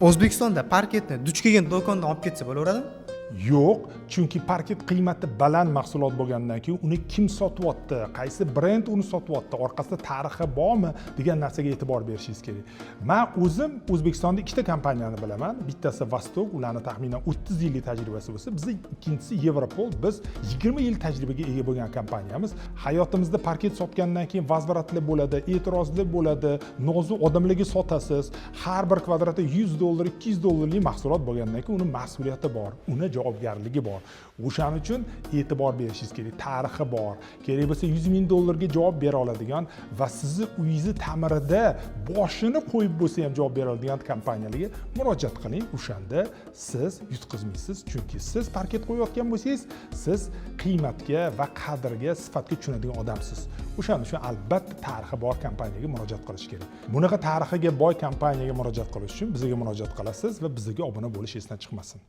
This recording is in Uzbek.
O'zbekistonda parketni duch kelgan do'kondan olib ketsa bo'laveradimi? Yo'q, chunki parket qiymati baland mahsulot bo'lgandan keyin uni kim sotyapti, qaysi brend uni sotyapti, orqasida tarixi bormi degan narsaga e'tibor berishingiz kerak. Men o'zim O'zbekistonda ikkita kompaniyani bilaman. Bittasi Vostok, ularning taxminan 30 yillik tajribasi bo'lsa, biz ikkinchisi Yevropol, biz 20 yil tajribaga ega bo'lgan kompaniyamiz. Hayotimizda parket sotgandan keyin vazvaratlar bo'ladi, e'tirozlar bo'ladi, nozik odamlarga sotasiz. Har bir kvadrati $100, $200lik mahsulot bo'lgandan keyin uni mas'uliyati bor, uni javobgarligi bor. O'shaning uchun e'tibor berishingiz kerak. Tarixi bor. Kerak bo'lsa $100,000 ga javob bera oladigan va sizni uyingizni ta'mirida boshini qo'yib bo'lsa ham javob bera oladigan kompaniyalarga murojaat qiling. O'shanda siz yutqizmaysiz, chunki siz parket qo'yayotgan bo'lsangiz, siz qiymatga va qadrga, sifatga tushunadigan odamsiz. O'shaning uchun albatta tarixi bor kompaniyaga murojaat qilish kerak. Bunaqa tarixiga boy kompaniyaga murojaat qilish uchun bizga murojaat qilasiz va bizga obuna bo'lish esdan chiqmasin.